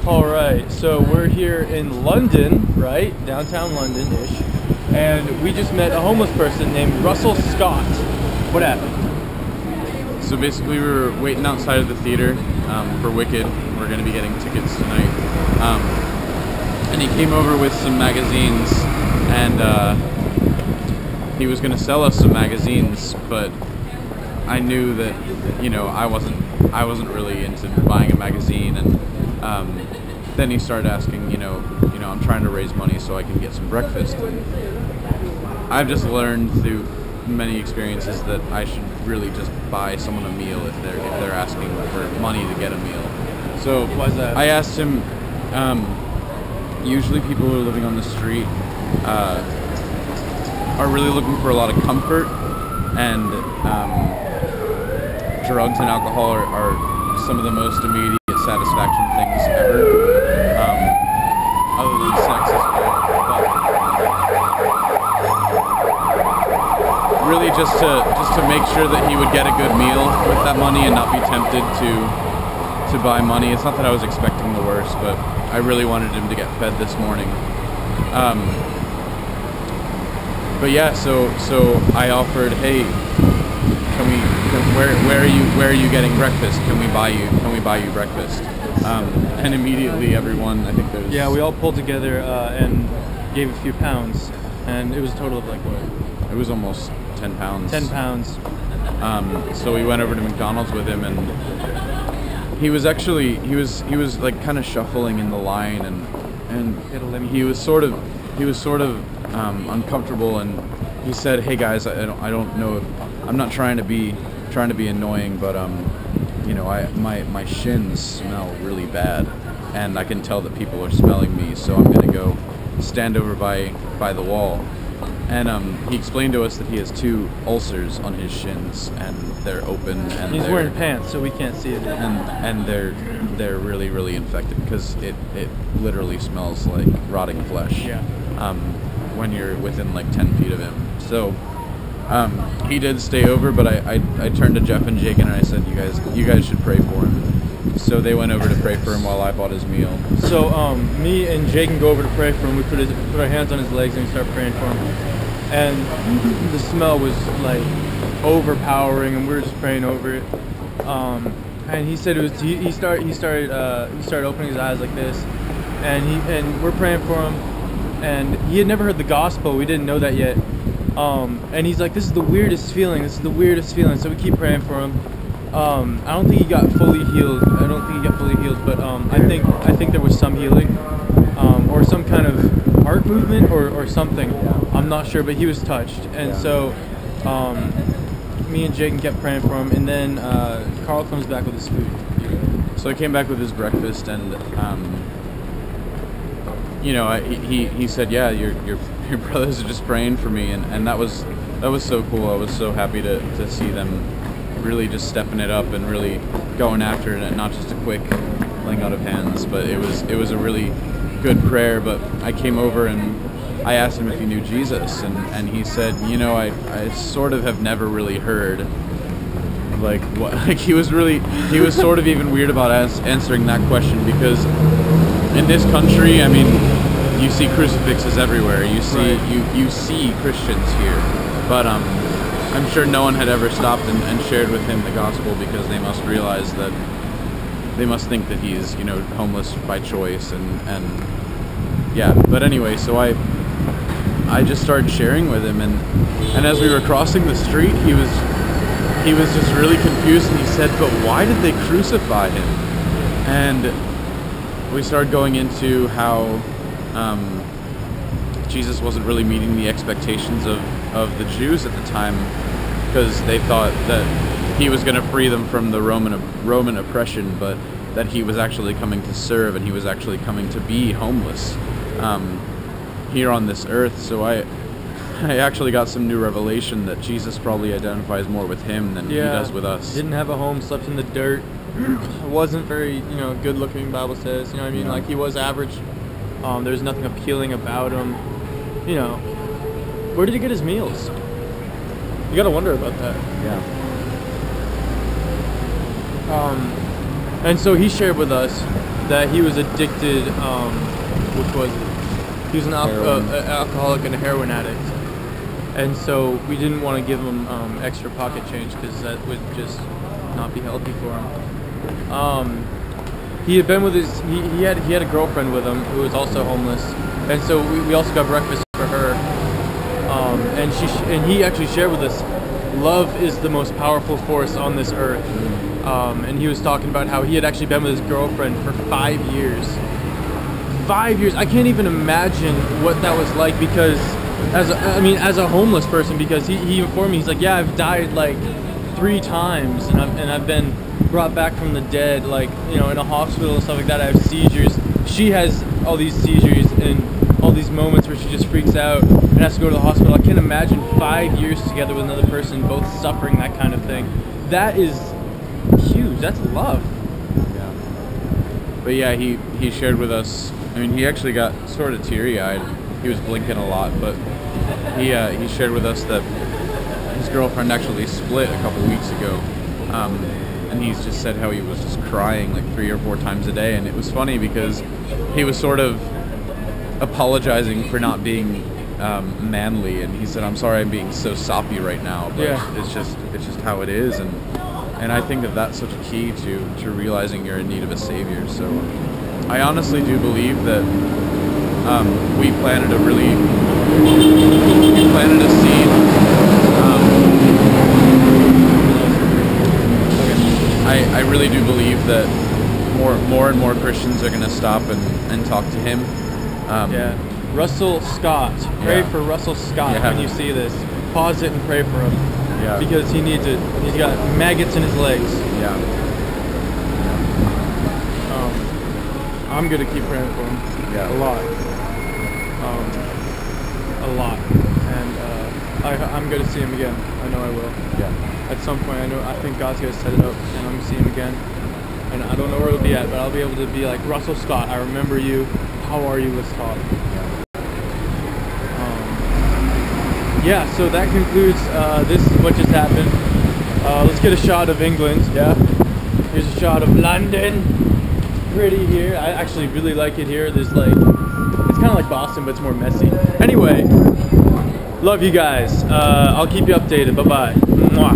All right, so we're here in London, right? Downtown London-ish. And we just met a homeless person named Russell Scott. What happened? So basically we were waiting outside of the theater for Wicked. We're going to be getting tickets tonight. And he came over with some magazines, and he was going to sell us some magazines, but I knew that, I wasn't really into buying a magazine, and then he started asking, I'm trying to raise money so I can get some breakfast. And I've just learned through many experiences that I should really just buy someone a meal if they're asking for money to get a meal. So why's that? I asked him. Usually, people who are living on the street are really looking for a lot of comfort, and drugs and alcohol are some of the most immediate satisfaction things ever, other than sex as well. But really, just to make sure that he would get a good meal with that money and not be tempted to buy money. It's not that I was expecting the worst, but I really wanted him to get fed this morning. But yeah, so I offered, hey, where are you getting breakfast? Can we buy you breakfast? And immediately everyone, I think there's... Yeah, we all pulled together and gave a few pounds, and it was a total of like what? It was almost 10 pounds. 10 pounds. So we went over to McDonald's with him, and he was like kind of shuffling in the line, and he was sort of uncomfortable, and he said, "Hey guys, I don't know if I'm not trying to be annoying, but my shins smell really bad, and I can tell that people are smelling me, so I'm gonna go stand over by the wall." And he explained to us that he has 2 ulcers on his shins, and they're open, and he's wearing pants, so we can't see it. And they're really, really infected because it literally smells like rotting flesh. Yeah. When you're within like 10 feet of him. So he did stay over, but I turned to Jeff and Jake and I said, you guys should pray for him. So they went over to pray for him while I bought his meal. So me and Jake can go over to pray for him. We put our hands on his legs and we start praying for him. And the smell was like overpowering, and we were just praying over it. And he said it was. He started opening his eyes like this, and we're praying for him. And he had never heard the gospel. We didn't know that yet. And he's like, "This is the weirdest feeling. This is the weirdest feeling." So we keep praying for him. I don't think he got fully healed. But I think there was some healing, or some kind of heart movement, or something. I'm not sure, but he was touched. And so me and Jake kept praying for him. And then Carl comes back with his food. So I came back with his breakfast, and he said, "Yeah, your brothers are just praying for me," and that was so cool. I was so happy to see them really just stepping it up and really going after it, and not just a quick laying out of hands, but it was a really good prayer. But I came over and I asked him if he knew Jesus, and he said, I sort of have never really heard like what. Like he was sort of even weird about answering that question, because in this country, I mean, you see crucifixes everywhere. You see Christians here, but I'm sure no one had ever stopped and shared with him the gospel, because they must realize that they must think that he's homeless by choice, and yeah. But anyway, so I just started sharing with him, and as we were crossing the street, he was just really confused, and he said, "But why did they crucify him?" And we started going into how Jesus wasn't really meeting the expectations of the Jews at the time, because they thought that he was going to free them from the Roman oppression, but that he was actually coming to serve, and he was actually coming to be homeless here on this earth. So I actually got some new revelation that Jesus probably identifies more with him than he does with us. Didn't have a home, slept in the dirt, wasn't very good looking, Bible says, I mean, like he was average. There's nothing appealing about him. Where did he get his meals? You gotta wonder about that. Yeah. And so he shared with us that he was addicted, which was it? He was an alcoholic and a heroin addict. And so we didn't want to give him extra pocket change because that would just not be healthy for him. He had been with he had a girlfriend with him who was also homeless, and so we also got breakfast for her. And he actually shared with us, love is the most powerful force on this earth. And he was talking about how he had actually been with his girlfriend for 5 years. 5 years. I can't even imagine what that was like, because as a homeless person, because he informed me, he's like, yeah, I've died like 3 times, and I've been brought back from the dead, like, you know, in a hospital and stuff like that. I have seizures. She has all these seizures and all these moments where she just freaks out and has to go to the hospital. I can't imagine 5 years together with another person, both suffering that kind of thing. That is huge. That's love. Yeah. But yeah, he shared with us. I mean, he actually got sort of teary-eyed. He was blinking a lot, but he shared with us that his girlfriend actually split a couple weeks ago, and he's just said how he was just crying like 3 or 4 times a day. And it was funny because he was sort of apologizing for not being manly, and he said, "I'm sorry, I'm being so soppy right now, but yeah. it's just how it is." And I think that that's such a key to realizing you're in need of a savior. So I honestly do believe that we planted a seed. I really do believe that more and more Christians are going to stop and talk to him. Yeah. Russell Scott. Pray for Russell Scott when you see this. Pause it and pray for him. Yeah. Because he needs it. He's got maggots in his legs. Yeah. I'm gonna keep praying for him. Yeah. A lot. A lot. And I'm gonna see him again. I know I will. Yeah. At some point, I think God's gonna set it up, and I'm gonna see him again. And I don't know where it'll be at, but I'll be able to be like, Russell Scott, I remember you. How are you? Let's talk. Yeah, so that concludes this is what just happened. Let's get a shot of England. Yeah. Here's a shot of London. Pretty here. I actually really like it here. There's like, it's kind of like Boston, but it's more messy. Anyway, love you guys. I'll keep you updated. Bye-bye. Mwah.